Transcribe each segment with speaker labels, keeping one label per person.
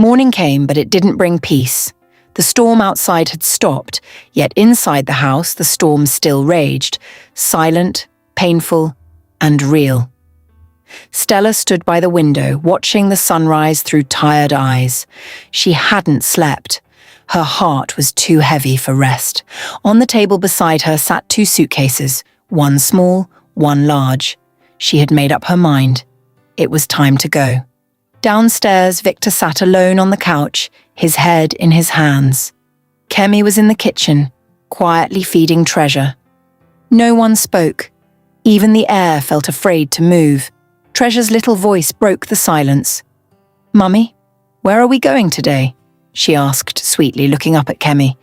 Speaker 1: Morning came, but it didn't bring peace. The storm outside had stopped, yet inside the house the storm still raged, silent, painful, and real. Stella stood by the window, watching the sunrise through tired eyes. She hadn't slept. Her heart was too heavy for rest. On the table beside her sat 2 suitcases, one small, one large. She had made up her mind. It was time to go. Downstairs, Victor sat alone on the couch, his head in his hands. Kemi was in the kitchen, quietly feeding Treasure. No one spoke. Even the air felt afraid to move. Treasure's little voice broke the silence. "Mummy, where are we going today?" she asked sweetly, looking up at Kemi.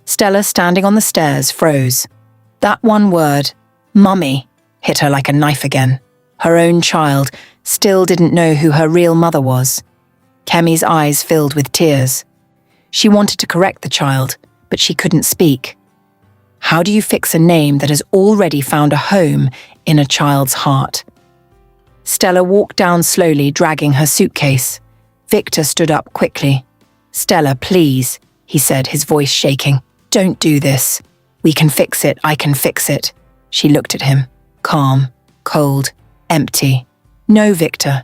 Speaker 1: Stella, standing on the stairs, froze. That one word, "Mummy," hit her like a knife again. Her own child still didn't know who her real mother was. Kemi's eyes filled with tears. She wanted to correct the child, but she couldn't speak. How do you fix a name that has already found a home in a child's heart? Stella walked down slowly, dragging her suitcase. Victor stood up quickly. "Stella, please," he said, his voice shaking. "Don't do this. We can fix it. I can fix it." She looked at him, calm, cold, empty. "No, Victor.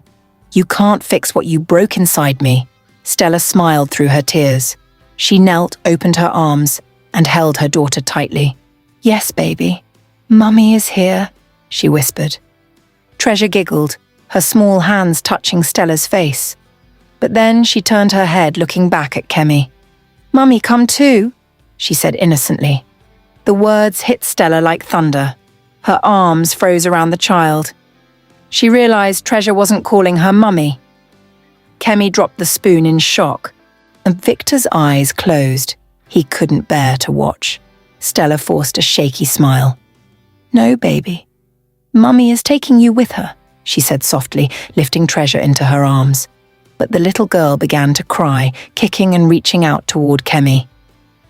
Speaker 1: You can't fix what you broke inside me." Stella smiled through her tears. She knelt, opened her arms, and held her daughter tightly. "Yes, baby. Mummy is here," she whispered. Treasure giggled, her small hands touching Stella's face. But then she turned her head, looking back at Kemi. "Mummy, come too," she said innocently. The words hit Stella like thunder. Her arms froze around the child. She realized Treasure wasn't calling her mummy. Kemi dropped the spoon in shock, and Victor's eyes closed. He couldn't bear to watch. Stella forced a shaky smile. "No, baby. Mummy is taking you with her," she said softly, lifting Treasure into her arms. But the little girl began to cry, kicking and reaching out toward Kemi.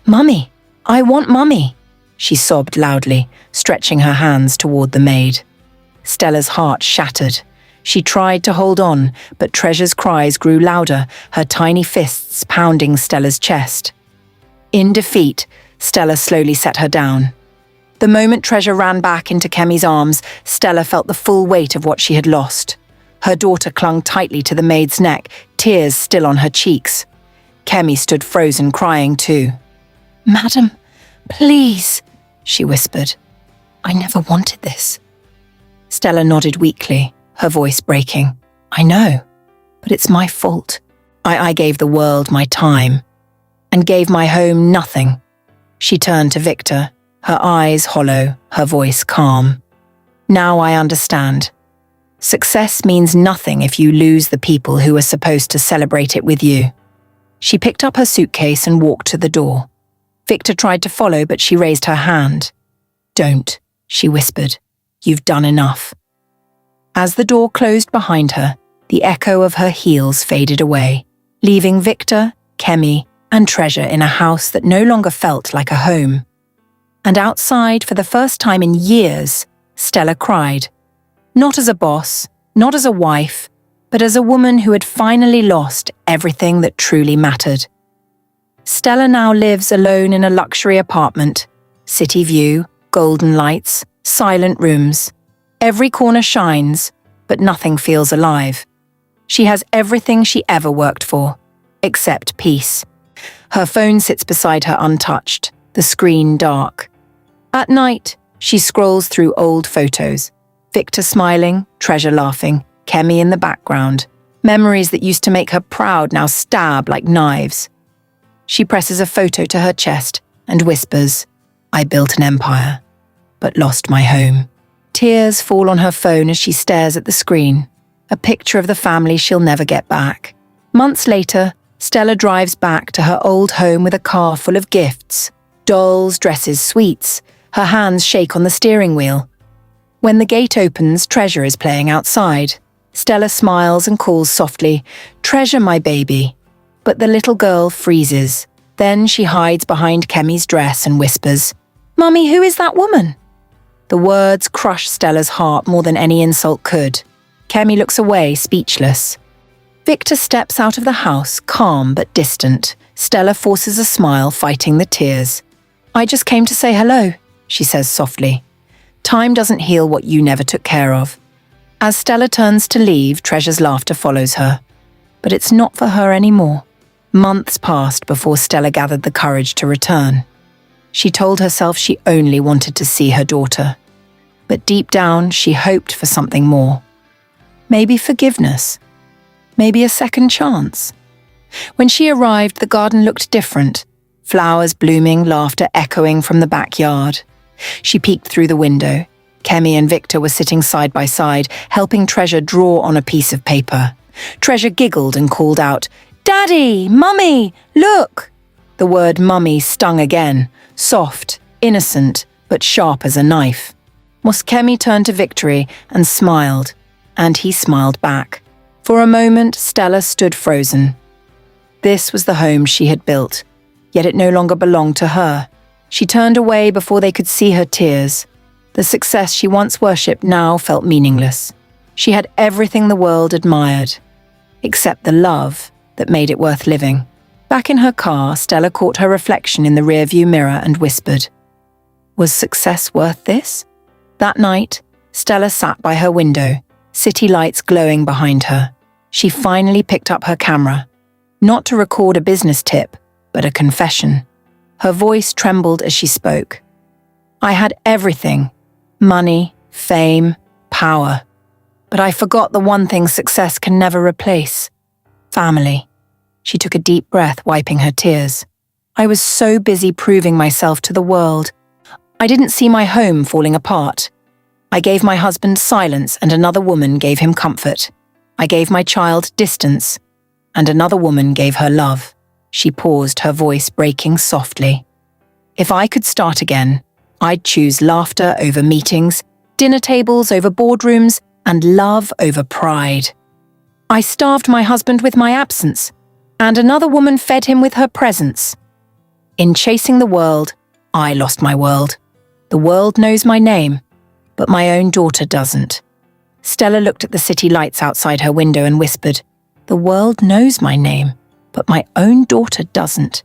Speaker 1: "Mummy, I want Mummy," she sobbed loudly, stretching her hands toward the maid. Stella's heart shattered. She tried to hold on, but Treasure's cries grew louder, her tiny fists pounding Stella's chest. In defeat, Stella slowly set her down. The moment Treasure ran back into Kemi's arms, Stella felt the full weight of what she had lost. Her daughter clung tightly to the maid's neck, tears still on her cheeks. Kemi stood frozen, crying too. "Madam, please," she whispered. "I never wanted this." Stella nodded weakly, her voice breaking. "I know, but it's my fault. I gave the world my time, and gave my home nothing." She turned to Victor, her eyes hollow, her voice calm. "Now I understand. Success means nothing if you lose the people who are supposed to celebrate it with you." She picked up her suitcase and walked to the door. Victor tried to follow, but she raised her hand. "Don't," she whispered. "You've done enough." As the door closed behind her, the echo of her heels faded away, leaving Victor, Kemi, and Treasure in a house that no longer felt like a home. And outside, for the first time in years, Stella cried. Not as a boss, not as a wife, but as a woman who had finally lost everything that truly mattered. Stella now lives alone in a luxury apartment. City view, golden lights, silent rooms. Every corner shines, but nothing feels alive. She has everything she ever worked for, except peace. Her phone sits beside her untouched, the screen dark. At night, she scrolls through old photos. Victor smiling, Treasure laughing, Kemi in the background. Memories that used to make her proud now stab like knives. She presses a photo to her chest and whispers, "I built an empire, but lost my home." Tears fall on her phone as she stares at the screen, a picture of the family she'll never get back. Months later, Stella drives back to her old home with a car full of gifts. Dolls, dresses, sweets. Her hands shake on the steering wheel. When the gate opens, Treasure is playing outside. Stella smiles and calls softly, "Treasure, my baby." But the little girl freezes. Then she hides behind Kemi's dress and whispers, "Mummy, who is that woman?" The words crush Stella's heart more than any insult could. Kemi looks away, speechless. Victor steps out of the house, calm but distant. Stella forces a smile, fighting the tears. "I just came to say hello," she says softly. "Time doesn't heal what you never took care of." As Stella turns to leave, Treasure's laughter follows her. But it's not for her anymore. Months passed before Stella gathered the courage to return. She told herself she only wanted to see her daughter. But deep down, she hoped for something more. Maybe forgiveness. Maybe a second chance. When she arrived, the garden looked different. Flowers blooming, laughter echoing from the backyard. She peeked through the window. Kemi and Victor were sitting side by side, helping Treasure draw on a piece of paper. Treasure giggled and called out, "Daddy! Mummy! Look!" The word mummy stung again, soft, innocent, but sharp as a knife. Kemi turned to Victory and smiled, and he smiled back. For a moment, Stella stood frozen. This was the home she had built, yet it no longer belonged to her. She turned away before they could see her tears. The success she once worshipped now felt meaningless. She had everything the world admired, except the love that made it worth living. Back in her car, Stella caught her reflection in the rearview mirror and whispered, "Was success worth this?" That night, Stella sat by her window, city lights glowing behind her. She finally picked up her camera, not to record a business tip, but a confession. Her voice trembled as she spoke. "I had everything, money, fame, power. But I forgot the one thing success can never replace: family." She took a deep breath, wiping her tears. "I was so busy proving myself to the world. I didn't see my home falling apart. I gave my husband silence and another woman gave him comfort. I gave my child distance and another woman gave her love." She paused, her voice breaking softly. "If I could start again, I'd choose laughter over meetings, dinner tables over boardrooms, and love over pride. I starved my husband with my absence, and another woman fed him with her presence. In chasing the world, I lost my world. The world knows my name, but my own daughter doesn't." Stella looked at the city lights outside her window and whispered, "The world knows my name, but my own daughter doesn't."